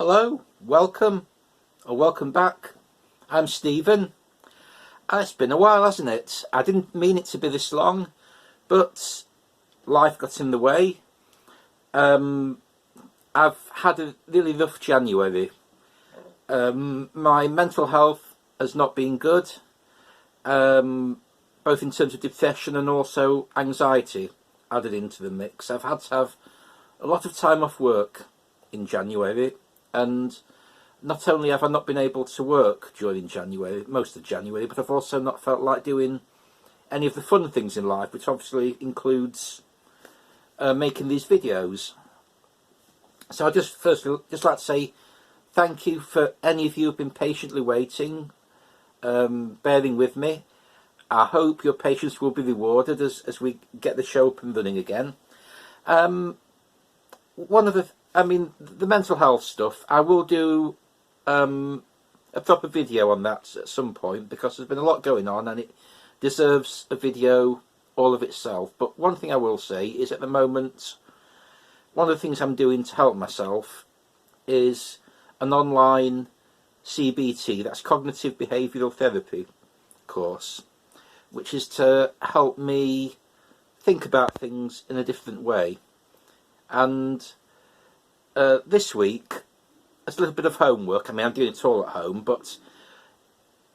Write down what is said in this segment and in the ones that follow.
Hello, welcome, or welcome back. I'm Stephen. It's been a while, hasn't it? I didn't mean it to be this long, but life got in the way. I've had a really rough January. My mental health has not been good, both in terms of depression and also anxiety added into the mix. I've had to have a lot of time off work in January, and not only have I not been able to work during January, most of January, but I've also not felt like doing any of the fun things in life, which obviously includes making these videos. So I just like to say thank you for any of you who've been patiently waiting, bearing with me. I hope your patience will be rewarded as we get the show up and running again. The mental health stuff, I will do a proper video on that at some point, because there's been a lot going on and it deserves a video all of itself. But one thing I will say is, at the moment, one of the things I'm doing to help myself is an online CBT, that's Cognitive Behavioural Therapy course, which is to help me think about things in a different way. And this week, it's a little bit of homework. I mean, I'm doing it all at home, but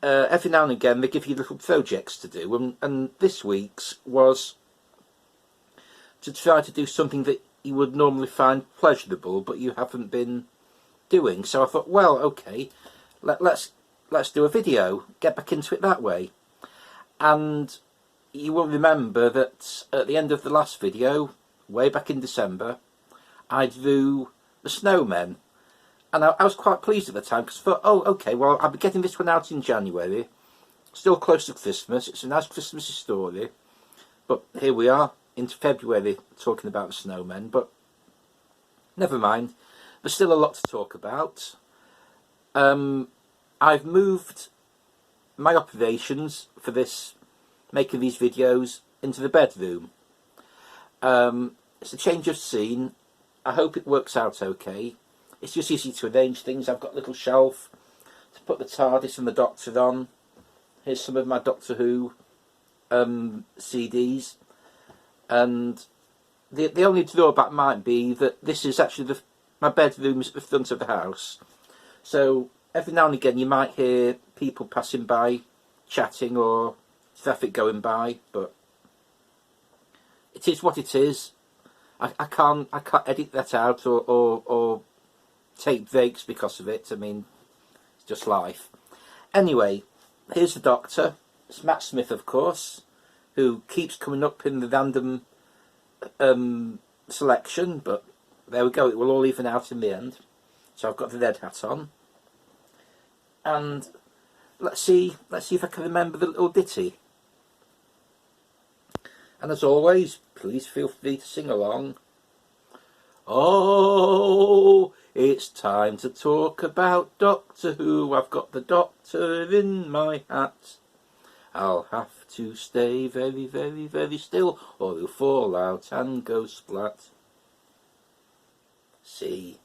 every now and again they give you little projects to do. And this week's was to try to do something that you would normally find pleasurable, but you haven't been doing. So I thought, well, okay, let's do a video, get back into it that way. And you will remember that at the end of the last video, way back in December, I drew the Snowmen, and I was quite pleased at the time, because I thought, oh, okay, well, I'll be getting this one out in January, still close to Christmas, it's a nice Christmassy story, but here we are into February talking about the Snowmen. But never mind, there's still a lot to talk about. I've moved my operations for this, making these videos, into the bedroom. It's a change of scene. I hope it works out okay. It's just easy to arrange things. I've got a little shelf to put the TARDIS and the Doctor on. Here's some of my Doctor Who CDs. And the only drawback might be that this is actually my bedroom is at the front of the house. So every now and again you might hear people passing by, chatting, or traffic going by, but it is what it is. I can't edit that out or take breaks because of it. I mean, it's just life. Anyway, here's the Doctor. It's Matt Smith, of course, who keeps coming up in the random selection, but there we go, it will all even out in the end. So I've got the red hat on. And let's see if I can remember the little ditty. And as always, please feel free to sing along. Oh, it's time to talk about Doctor Who. I've got the Doctor in my hat. I'll have to stay very, very, very still, or he'll fall out and go splat. See,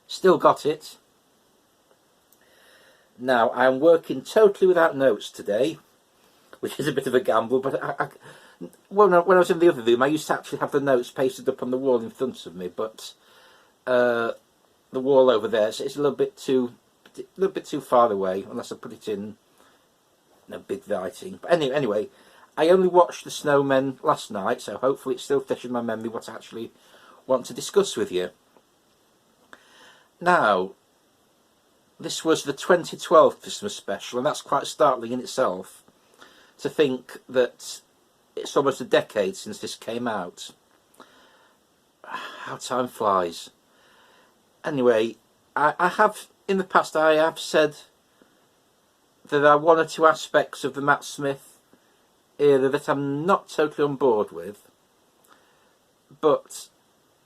still got it. Now, I'm working totally without notes today, which is a bit of a gamble, but when I was in the other room, I used to actually have the notes pasted up on the wall in front of me, but the wall over there, so it's a little bit too far away, unless I put it in big writing. But anyway, I only watched the Snowmen last night, so hopefully it's still fresh in my memory what I actually want to discuss with you. Now, this was the 2012 Christmas special, and that's quite startling in itself, to think that it's almost a decade since this came out. How time flies. Anyway, I have, in the past, I have said there are one or two aspects of the Matt Smith era that I'm not totally on board with, but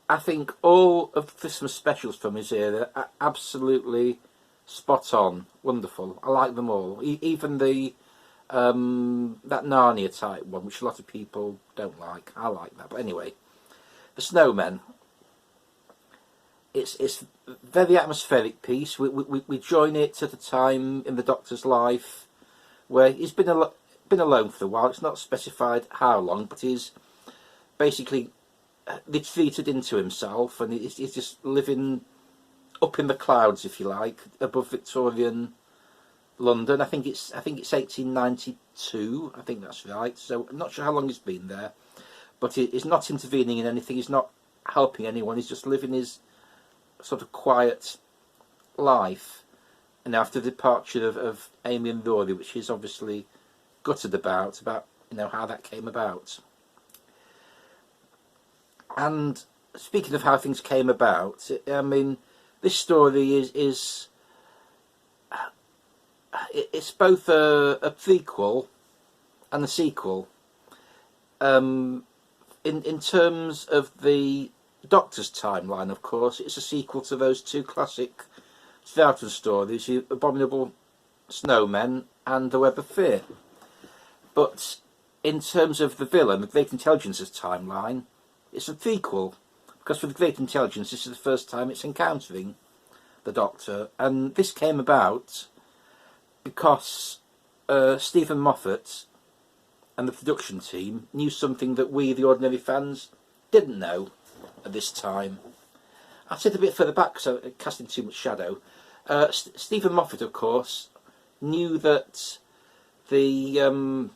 I think all of the Christmas specials from his era are absolutely spot on, wonderful. I like them all, even the that Narnia type one, which a lot of people don't like. I like that. But anyway, the Snowmen. it's very atmospheric piece. We join it at a time in the Doctor's life where he's been alone for a while. It's not specified how long, but he's basically retreated into himself, and he's just living up in the clouds, if you like, above Victorian London. I think it's 1892. I think that's right. So I'm not sure how long he's been there, but he's not intervening in anything. He's not helping anyone. He's just living his sort of quiet life. And after the departure of Amy and Rory, which he's obviously gutted about how that came about. And speaking of how things came about, I mean, this story is it's both a prequel and a sequel. In terms of the Doctor's timeline, of course, it's a sequel to those two classic Troughton stories, The Abominable Snowmen and The Web of Fear. But in terms of the villain, the Great Intelligence's timeline, it's a prequel, because for the Great Intelligence, this is the first time it's encountering the Doctor, and this came about because Stephen Moffat and the production team knew something that we, the ordinary fans, didn't know at this time. I'll sit a bit further back because I'm casting too much shadow. Stephen Moffat, of course, knew that the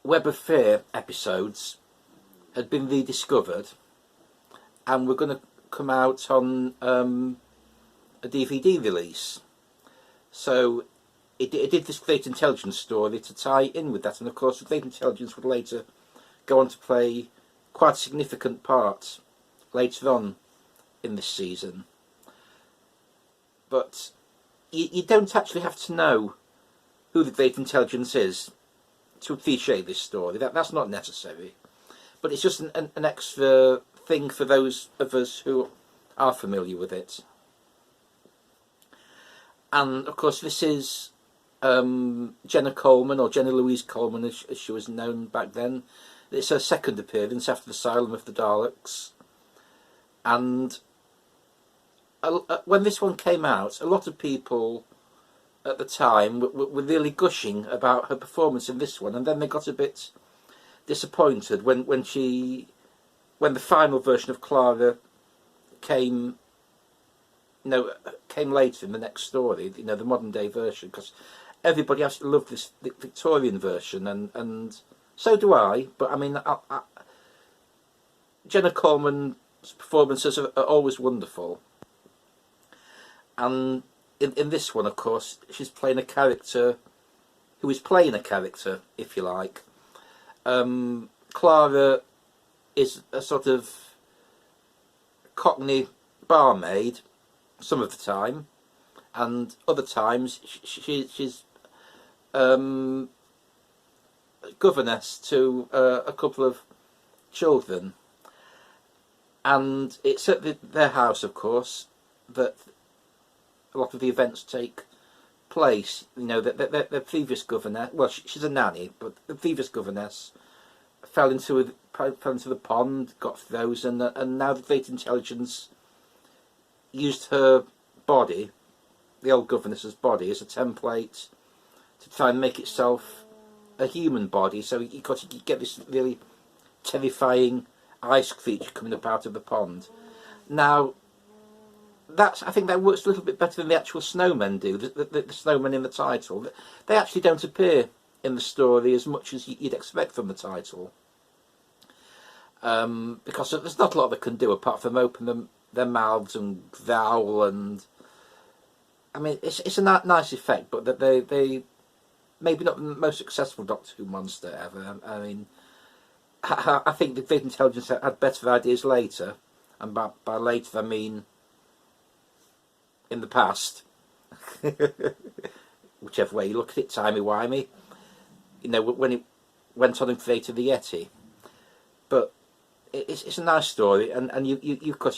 Web of Fear episodes had been rediscovered and were going to come out on a DVD release. So it did this Great Intelligence story to tie in with that, and of course the Great Intelligence would later go on to play quite a significant part later on in this season. But you don't actually have to know who the Great Intelligence is to appreciate this story. That's not necessary. But it's just an extra thing for those of us who are familiar with it. And of course this is Jenna Coleman, or Jenna Louise Coleman as she was known back then. It's her second appearance after the Asylum of the Daleks. And when this one came out, a lot of people at the time were really gushing about her performance in this one, and then they got a bit disappointed when the final version of Clara came later in the next story, the modern day version, because everybody absolutely loved this Victorian version, and so do I. But I mean, Jenna Coleman's performances are always wonderful, and in this one, of course, she's playing a character who is playing a character, if you like. Clara is a sort of Cockney barmaid some of the time, and other times she's governess to a couple of children. And it's at their house, of course, that a lot of the events take place. The previous governess, well, she's a nanny, but the previous governess fell into the pond, got frozen, and now the Great Intelligence used her body, the old governess's body, as a template to try and make itself a human body. So you get this really terrifying ice creature coming up out of the pond. Now, I think that works a little bit better than the actual snowmen do. The snowmen in the title, they actually don't appear in the story as much as you'd expect from the title, because there's not a lot they can do apart from open their mouths and growl, and I mean it's a nice effect, but they maybe not the most successful Doctor Who monster ever. I mean, I think the Great Intelligence had better ideas later, and by later I mean in the past, whichever way you look at it, timey-wimey, when it went on and created the Yeti. But it's a nice story, and you've got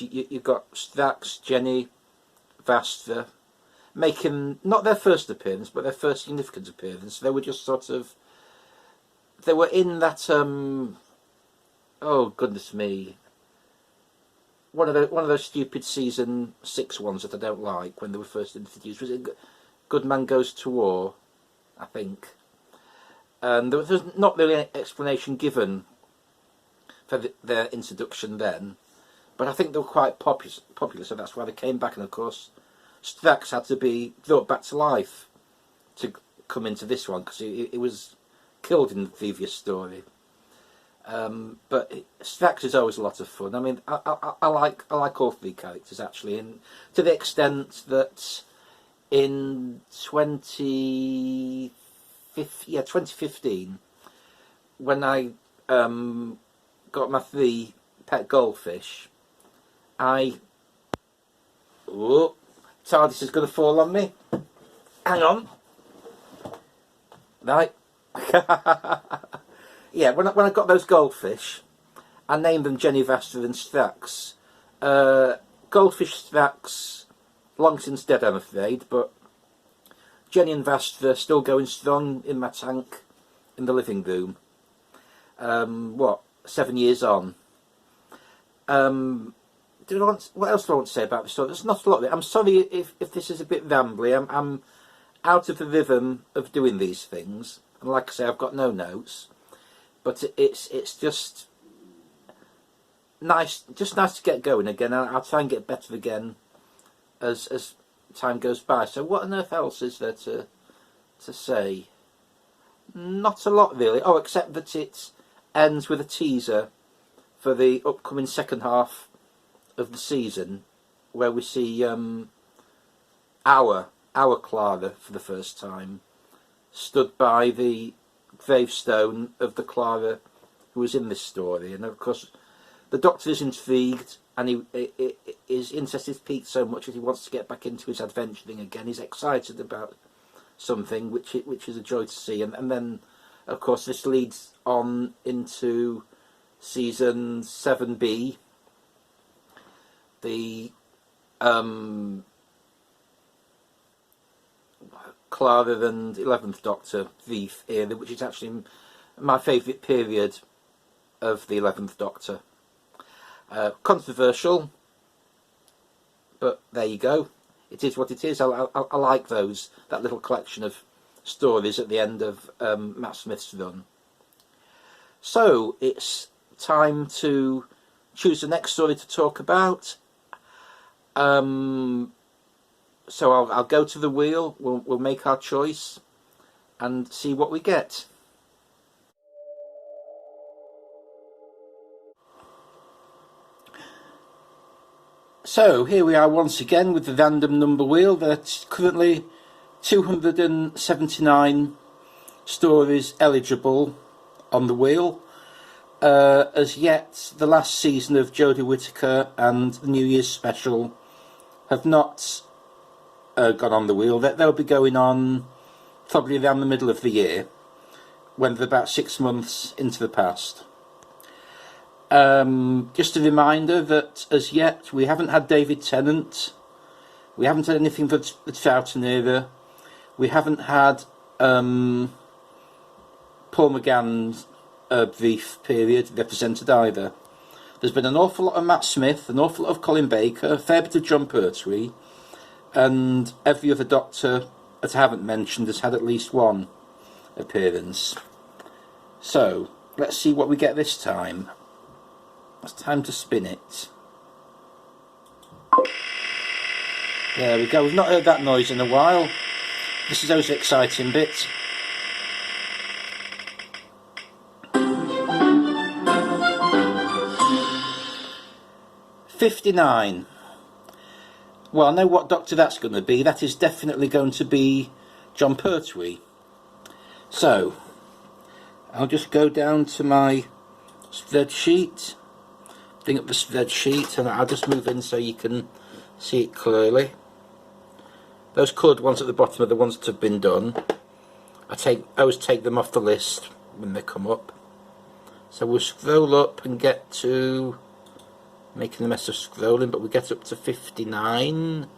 Strax, Jenny, Vastra, making not their first appearance, but their first significant appearance. They were just they were in that, oh goodness me, one of those stupid season 6 ones that I don't like when they were first introduced. Was it Good Man Goes to War, I think? And there was not really any explanation given for their introduction then, but I think they were quite popular, so that's why they came back. And of course, Strax had to be brought back to life to come into this one because he was killed in the previous story. But Strax is always a lot of fun. I mean, I like all 3 characters actually, and to the extent that in 2015, when I got my 3 pet goldfish, TARDIS is going to fall on me. Hang on. Right. Yeah, when I got those goldfish, I named them Jenny, Vastra and Strax. Goldfish Strax, long since dead I'm afraid, but Jenny and Vastra still going strong in my tank in the living room. 7 years on. What else do I want to say about this story? There's not a lot of it. I'm sorry if this is a bit rambly. I'm out of the rhythm of doing these things, and like I say, I've got no notes. But it's just nice to get going again. I'll try and get better again as time goes by. So what on earth else is there to say? Not a lot really. Oh, except that it ends with a teaser for the upcoming second half of the season, where we see our Clara for the first time, stood by the gravestone of the Clara who was in this story. And of course the Doctor is intrigued, and his interest is piqued so much that he wants to get back into his adventuring again. He's excited about something, which is a joy to see. And then of course this leads on into season 7B, the Clara and 11th Doctor Thief era, which is actually my favourite period of the 11th Doctor. Controversial, but there you go. It is what it is. I like that little collection of stories at the end of Matt Smith's run. So it's time to choose the next story to talk about. So I'll go to the wheel. We'll make our choice and see what we get. So here we are once again with the random number wheel. That's currently 279 stories eligible on the wheel. As yet, the last season of Jodie Whittaker and the New Year's special have not gone on the wheel. They'll be going on probably around the middle of the year, when they're about 6 months into the past. Just a reminder that as yet we haven't had David Tennant, we haven't had anything for the Troughton era, we haven't had Paul McGann's brief period represented either. There's been an awful lot of Matt Smith, an awful lot of Colin Baker, a fair bit of John Pertwee, and every other Doctor that I haven't mentioned has had at least one appearance. So let's see what we get this time. It's time to spin it. There we go. We've not heard that noise in a while. This is always the exciting bit. $59. Well, I know what Doctor that's going to be. That is definitely going to be John Pertwee. So I'll just go down to my spreadsheet, bring up the spreadsheet, and I'll just move in so you can see it clearly. Those coloured ones at the bottom are the ones that have been done. I always take them off the list when they come up. So we'll scroll up and get to, making a mess of scrolling, but we get up to 59,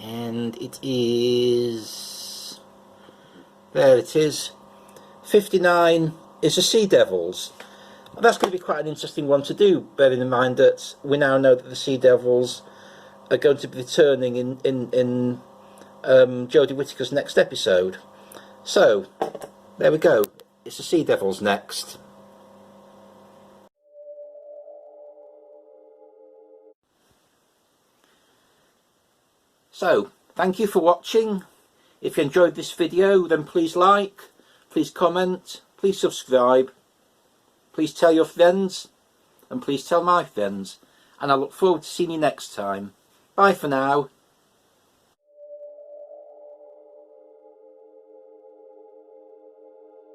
and it is, there it is. 59 is the Sea Devils. That's going to be quite an interesting one to do, bearing in mind that we now know that the Sea Devils are going to be returning in Jodie Whittaker's next episode. So, there we go. It's the Sea Devils next. So, thank you for watching. If you enjoyed this video, then please like, please comment, please subscribe, please tell your friends, and please tell my friends. And I look forward to seeing you next time. Bye for now.